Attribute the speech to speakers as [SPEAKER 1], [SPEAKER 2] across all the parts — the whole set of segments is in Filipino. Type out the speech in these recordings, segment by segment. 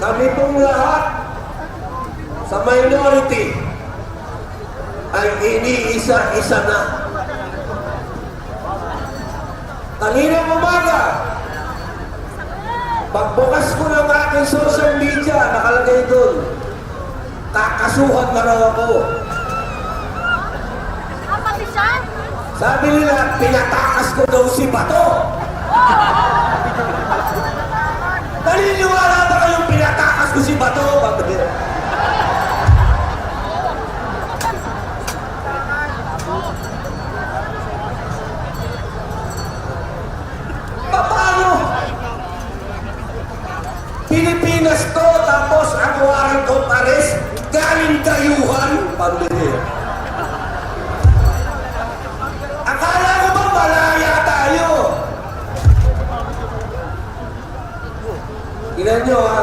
[SPEAKER 1] kami pong lahat sa minority ay iniisa-isa na. Kaninang umaga, pagbukas ko ng aking social media, nakalagay doon, kakasuhan na raw ako. Sabi nila, pinatakas ko daw si Bato. Naniniwala ba kayong pinatakas ko si Bato? Paano? Pilipinas to, tapos ang warrant of arrest, galing dayuhan. Pambili. Akala ko ba malaya tayo? Tingnan nyo ha,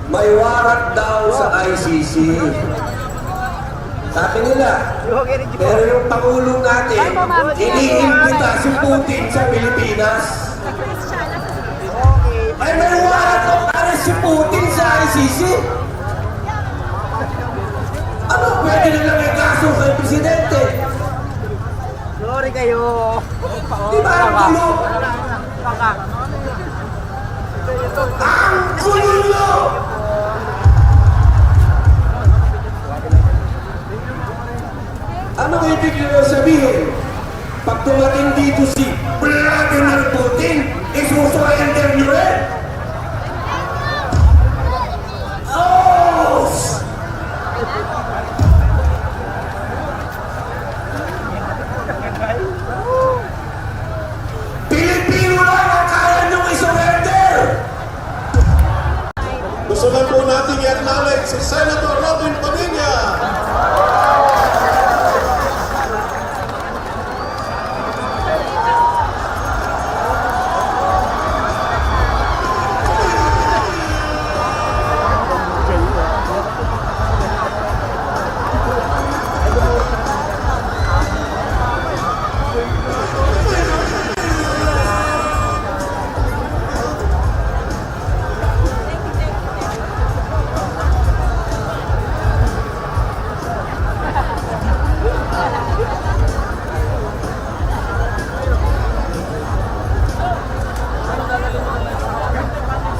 [SPEAKER 1] may warrant daw sa ICC. Sabi nila, pero yung Pangulo natin, iniimbita si Putin sa Pilipinas. Ay, may warrant of arrest si Putin sa ICC? Ano pwede na lang yung kaso kay Presidente?
[SPEAKER 2] Sorry kayo.
[SPEAKER 1] Di ba ang gulo? Ang gulo! Ano ibig nyo sabihin? Pag tumating dito si Vladimir Putin, isusurrender nyo rin? Oh! Pilipino lang ang kaya nyong isurrender!
[SPEAKER 3] Gusto lang po natin i-acknowledge si Senator Robin Padilla.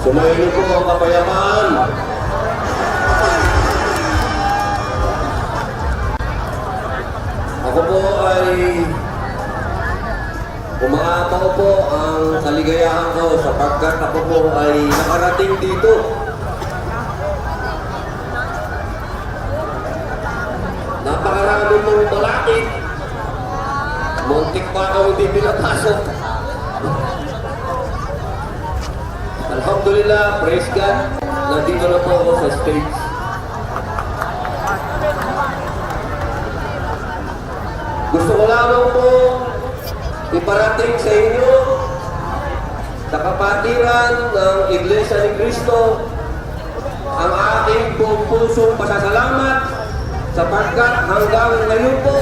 [SPEAKER 1] Sumayin po ang kapayapaan. Ako po ay umaapaw po ang kaligayahan ko sapagkat ako po ay nakarating dito. Napakarami mong balakid. Muntik pa ako hindi pinapasok. Alhamdulillah, praise God, nandito na po ako sa stage. Gusto ko lamang po iparating sa inyo sa kapatiran ng Iglesia ni Cristo ang aking buong pusong pasasalamat sapagkat hanggang ngayon po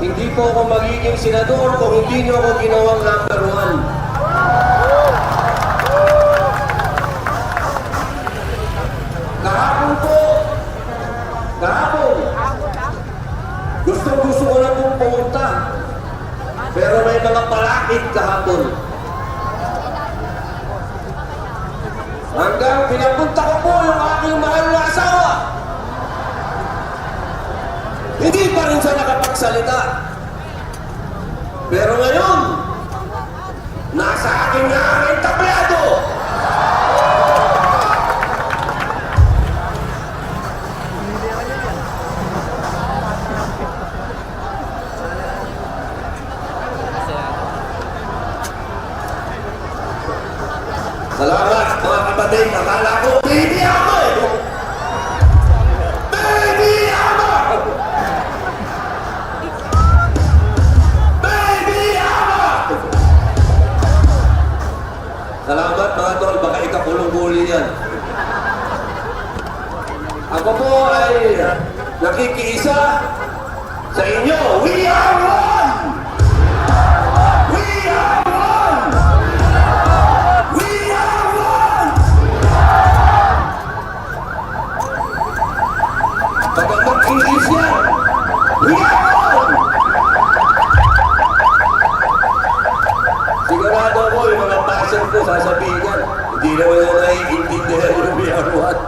[SPEAKER 1] hindi po ako magiging senador kung hindi nyo ako ginawang number 1. Kahapon, gusto ko na pong pumunta. Pero may mga palakit kahapon. Hanggang pinapunta ko po yung aking mahal na asawa. Hindi pa rin siya nakapagsalita. Pero ngayon, nasa akin na ang entablado. Salamat mga kapatid, akala ko baby ako eh! Baby ako! Baby ako! Salamat mga tol, baka ikakulong-guli yan. Ako po ay nakikiisa sa inyo. We are one! We are one! We are one! number one.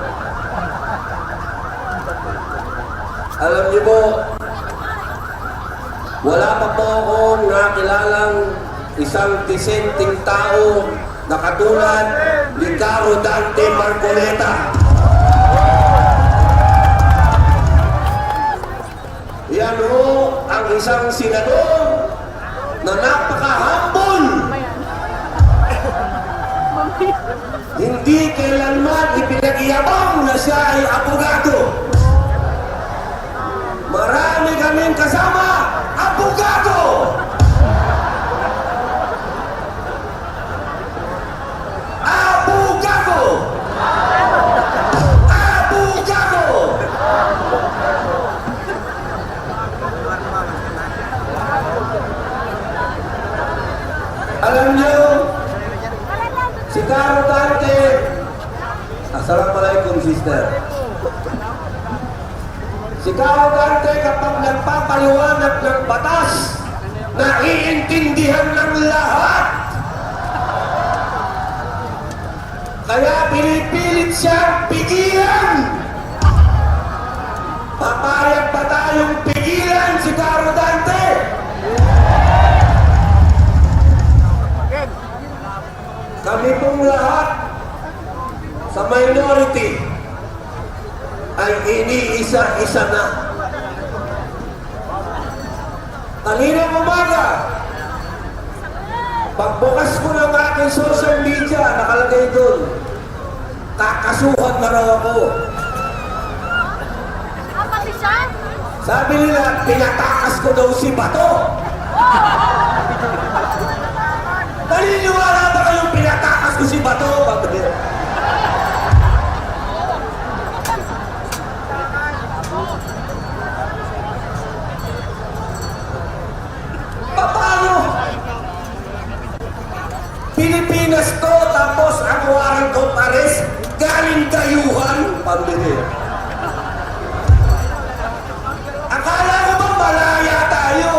[SPEAKER 1] Alam niyo po, wala pa po akong nakilalang isang disenteng tao na katulad ni Caro Dante Marcoleta. Yan ho ang isang senador na napaka-humble. Hindi kailanman ipinag-iyabang na siya ay abogado. Marami kaming kasama, abogado! Abogado! Abogado! Alam niyo, si Caro Dante, Assalamualaikum sister. Si Caro Dante kapag nagpapaliwanag ng batas, naiintindihan ng lahat. Kaya pinipilit siyang pigilan. Papayag ba tayong pigilan si Caro Dante? Kami pong lahat sa minority ay iniisa-isa na. Kaninang umaga, pagbukas ko ng aking social media, nakalagay doon, kakasuhan na raw ako. Sabi nila, pinatakas ko daw si Bato. Naniniwala ba kayong pinatakas ko si Bato? Paano? Pilipinas to, tapos ang warrant of arrest, galing dayuhan, pambili. Akala ko ba malaya tayo?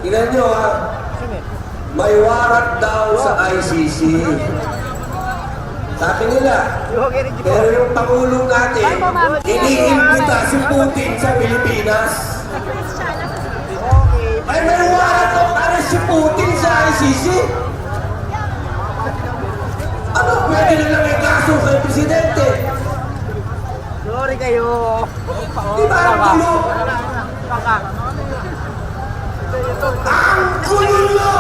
[SPEAKER 1] Tingnan nyo ha, may warrant daw sa ICC. Sabi nila, pero yung Pangulong natin, iniimbita si Putin sa Pilipinas. Ay, may warrant of arrest si Putin sa ICC? Ano, pwede na lang ikaso kay Presidente?
[SPEAKER 2] Sorry kayo.
[SPEAKER 1] Di ba ang gulo? Ang gulo!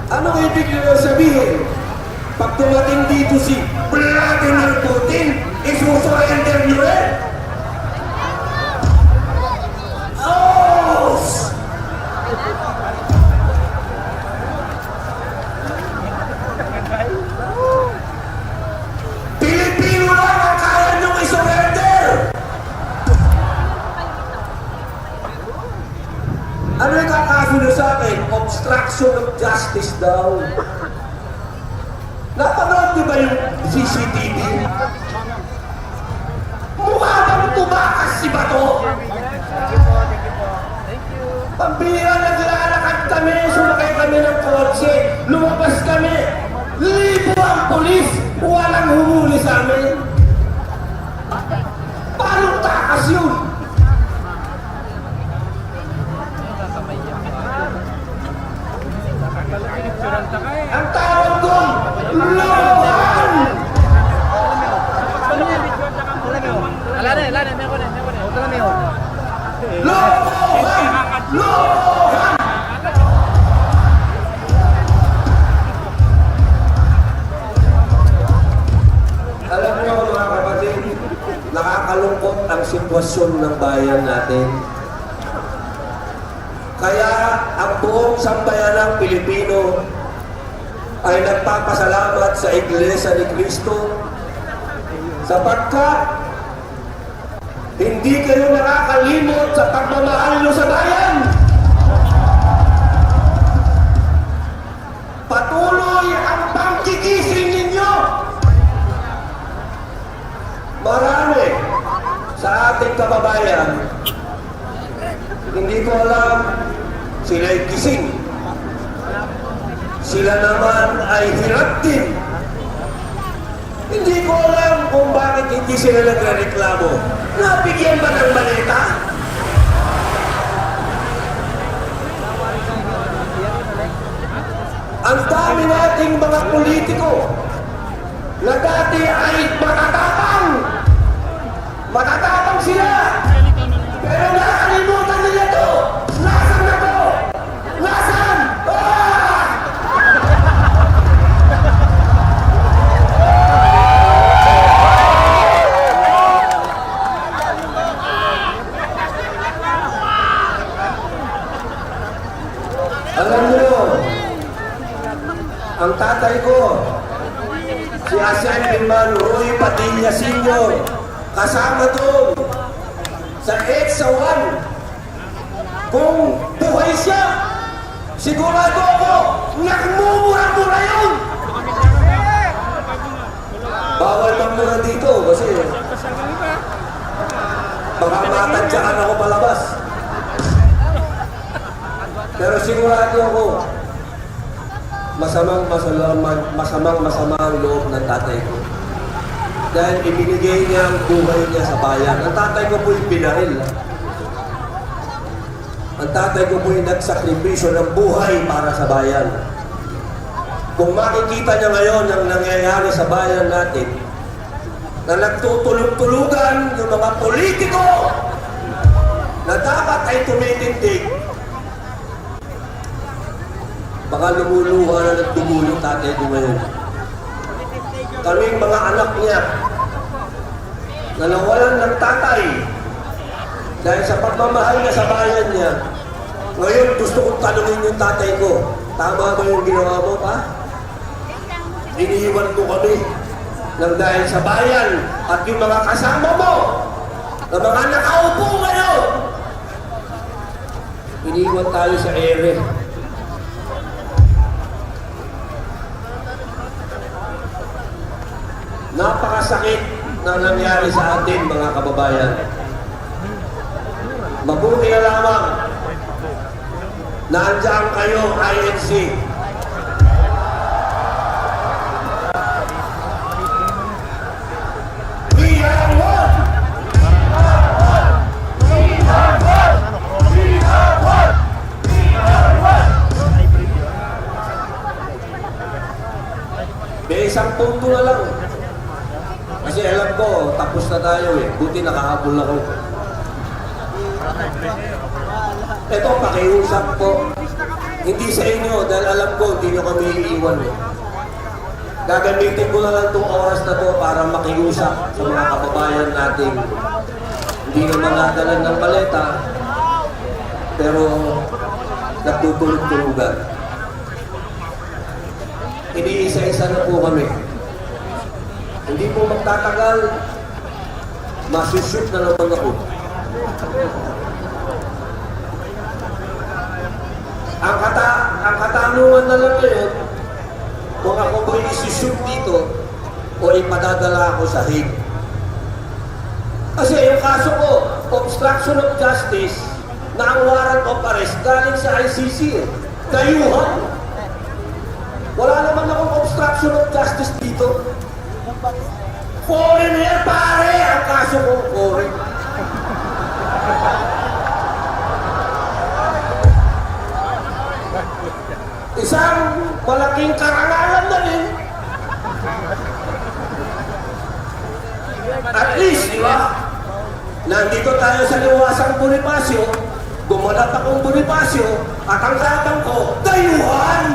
[SPEAKER 1] Anong ibig nyo sabihin? Pag tumating dito si Vladimir Putin, isusurrender nyo rin? Oh! Pilipino lang ang kaya nyong isurrender! Ano yung kakaso nyo sa akin? Obstruction of justice daw. Napanood nyo ba yung CCTV? Mukha bang tumakas si Bato? Pambira, naglalakad kami, sumakay kami ng kotse, lumabas kami. Libo ang polis, walang humuli sa amin. Paano takas yun? Ang tawag doon, lohan! Lohan! Lohan! Alam niyo mga kapatid, nakakalungkot ang sitwasyon ng bayan natin. Kaya ang buong sambayanang Pilipino ay nagpapasalamat sa Iglesia ni Cristo sapagkat hindi kayo nakakalimot sa pagmamahal nyo sa bayan. Patuloy ang pangkigising ninyo. Marami sa ating kababayan, hindi ko alam sila'y gising. Sila naman ay hirap din. Hindi ko alam kung bakit hindi sila nagrereklamo. Nabigyan ba ng balita? Ang dami nating mga politiko na dati ay matatapang. Matatapang sila. Pero nakalimutan nila to. Nasaan na to? Nasaan? Ah! Alam niyo, ang tatay ko, si Assemblyman Roy Padilla Sr., kasama doon sa EDSA 1. Kung buhay siya, sigurado ako, nagmumura-mura yun! Bawal magmura dito kasi baka matadyakan ako palabas. Pero sigurado ako, masamang ang loob ng tatay ko. Dahil ibinigay niya ang buhay niya sa bayan. Ang tatay ko po'y binaril. Ang tatay ko po'y nagsakripisyo ng buhay para sa bayan. Kung makikita niya ngayon ang nangyayari sa bayan natin, na nagtutulog-tulugan yung mga politiko na dapat ay tumitindig, baka lumuluha na nagtumulo tatay ko ngayon. Kaming mga anak niya na nawalan ng tatay dahil sa pagmamahal niya sa bayan niya. Ngayon gusto kong tanungin yung tatay ko, tama ba yung ginawa mo pa? Iniiwan mo kami nang dahil sa bayan at yung mga kasama mo na mga nakaupo ngayon. Iniiwan tayo sa ere. Napakasakit na nangyari sa atin, mga kababayan. Mabuti na lamang na andyan kayo, INC. We are one! We are one! We are one! We are one! May isang punto na lang. Kasi alam ko, tapos na tayo eh. Buti nakahabol ako. Ito, pakiusap po. Hindi sa inyo, dahil alam ko, hindi nyo kami iiwan eh. Gagamitin ko na lang itong oras na to para makiusap sa mga kababayan natin. Hindi naman nadalan ng baleta, pero nagtutulog-tulugan. Iniisa-isa na po kami. Hindi po magtatagal, masushoot na naman ako. Ang katanungan na lang ngayon, kung ako ba'y isushoot dito o ipadadala ako sa Hague. Kasi yung kaso ko, obstruction of justice, na ang warrant of arrest galing sa ICC. Dayuhan. Wala naman akong obstruction of justice dito. Foreigner, pare! Ang kaso ko, foreign. Isang malaking karangalan na rin. At least, di ba? Nandito tayo sa liwasang Bonifacio, gumanap akong Bonifacio, at ang labang ko, dayuhan!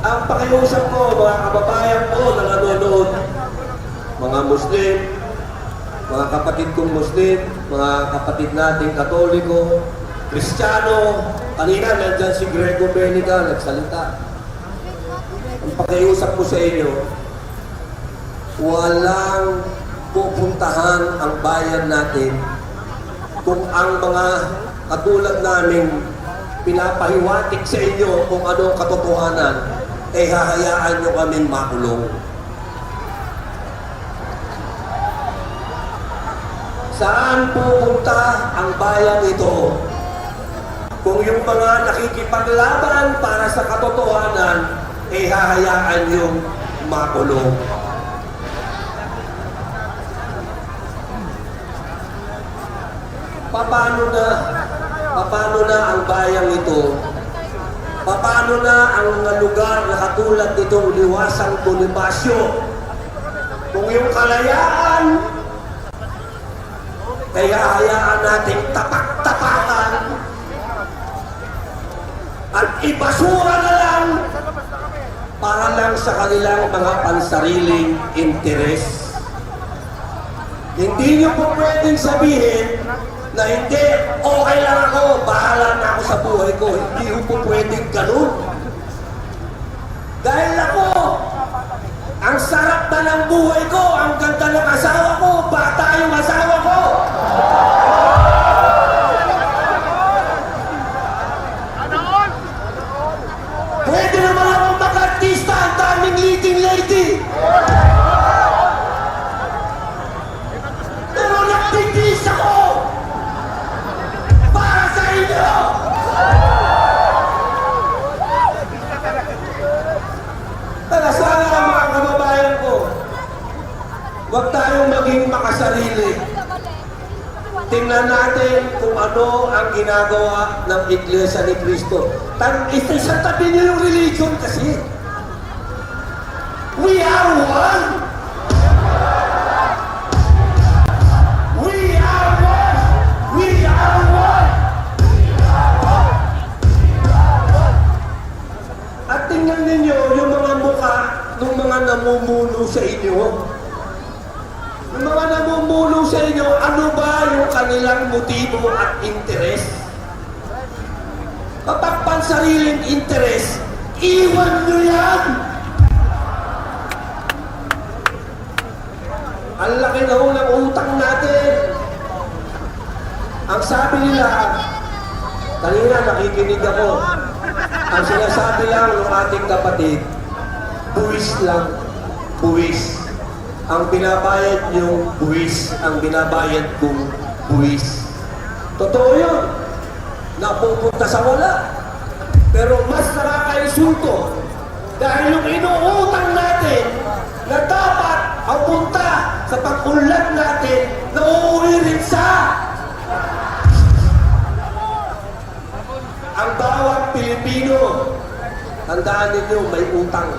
[SPEAKER 1] Ang pakiusap ko, mga kababayan ko na nanonood, mga Muslim, mga kapatid kong Muslim, mga kapatid nating Katoliko, Kristiyano, kanina nandyan si Grego Benica, nagsalita. Ang pakiusap ko sa inyo, walang pupuntahan ang bayan natin kung ang mga katulad namin pinapahiwatig sa inyo kung anong katotohanan, eh hahayaan nyo kaming makulong. Saan pupunta ang bayan ito? Kung yung mga nakikipaglaban para sa katotohanan, eh hahayaan yung makulong. Paano na ang bayang ito? Paano na ang mga lugar na katulad nitong Liwasang Bonifacio? Kung yung kalayaan, kaya hayaan nating tapak-tapakan at ibasura na lang para lang sa kanilang mga pansariling interes. Hindi niyo po pwedeng sabihin na hindi, okay lang ako, bahala na ako sa buhay ko. Hindi niyo po pwedeng ganun. Dahil ako, ang sarap na ng buhay ko, ang ganda ng asawa ko, bata yung asawa ko. Pwede naman akong mag-artista, ang daming leading lady. Pero nagtitis ako para sa inyo. Kaya sana mga kababayan ko, huwag tayong maging makasarili. Tingnan natin kung ano ang ginagawa ng Iglesia ni Cristo. Isa tabi niyo yung religion kasi. We are one! We are one! We are one! At tingnan ninyo yung mga mukha ng mga namumuno sa inyo. Yung mga namumuno sa inyo, ano ba yung kanilang motibo at interes? Kapag pansariling interes, iwan nyo yan! Ang laki na ho ng utang natin. Ang sabi nila, kanina nakikinig ako, ang sinasabi lang ng ating kapatid, buwis lang, buwis. Ang binabayad yung buwis, ang binabayad kong buwis. Totoo yun, napupunta sa wala. Pero mas nakakainsulto dahil yung inuutang natin na dapat ang punta sa pag-unlad natin na uuwi rin sa ang bawat Pilipino. Tandaan ninyo, may utang.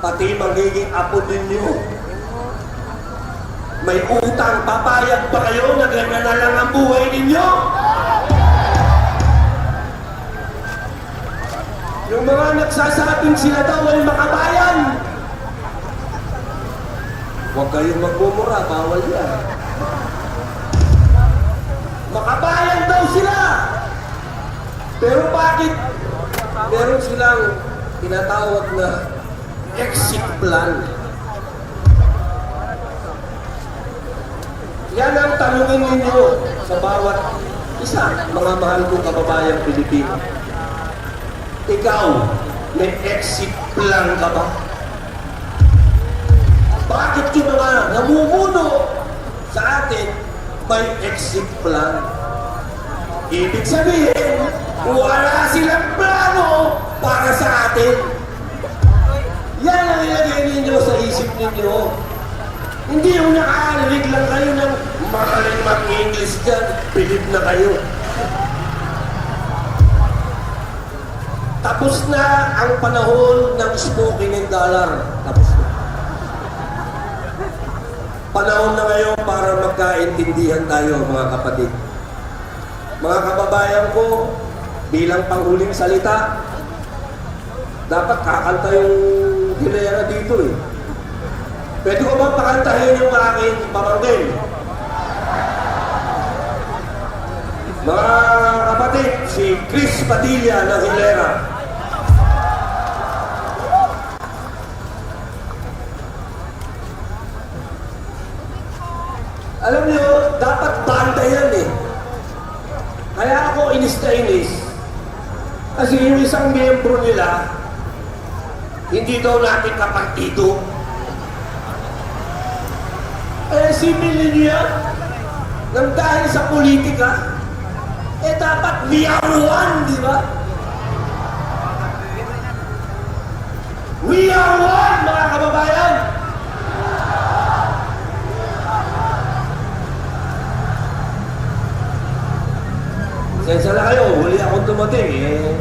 [SPEAKER 1] Pati magiging apo ninyo. May utang. Papayag ba kayo na ganyan na lang ang buhay ninyo? Yung mga nagsasabing sila daw ay makabayan. Huwag kayong magmumura, bawal yan. Makabayan daw sila. Pero bakit meron silang tinatawag na exit plan? Yan ang tanungin ninyo sa bawat isa, mga mahal kong kababayang Pilipino. Ikaw, may exit plan ka ba? Bakit yung mga namumuno sa atin may exit plan? Ibig sabihin, wala silang plano para sa atin. Yan ang ilagay ninyo sa isip ninyo. Hindi yung nakarinig lang kayo ng magaling mag-English dyan, bilib na kayo. Tapos na ang panahon ng spoken in dollar. Tapos na. Panahon na ngayon para magkaintindihan tayo, mga kapatid. Mga kababayan ko, bilang panghuling salita, dapat kakanta yung hilera dito eh. Pwede ko ba pakantahin yung aking pamangkin? Mga kapatid, si Chris Padilla ng Hilera. Alam niyo, dapat banda yan eh. Kaya ako inis na inis. Kasi yung isang miyembro nila, hindi daw natin kapartido. Eh, similin niyo yan. nang dahil sa politika, eh dapat we are one, di ba? We are one, mga kababayan! Sensya na kayo, huli akong dumating eh.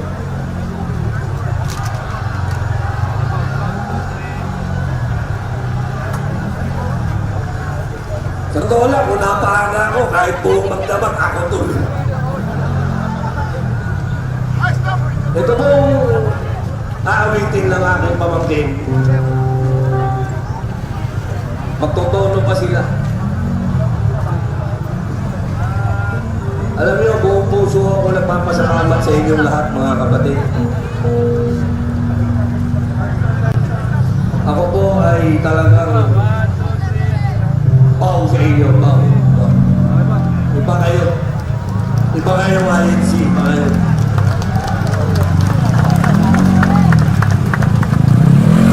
[SPEAKER 1] Sa totoo lang, kung napahaga ako, kahit buong magdamag, ako tuloy. Ito pong aawitin ng aking pamangkin. Magtotono pa sila. Alam niyo, buong puso ako nagpapasalamat sa inyong lahat, mga kapatid. Ako po ay talagang sa inyo. Iba kayo. Iba kayo, INC. Iba kayo.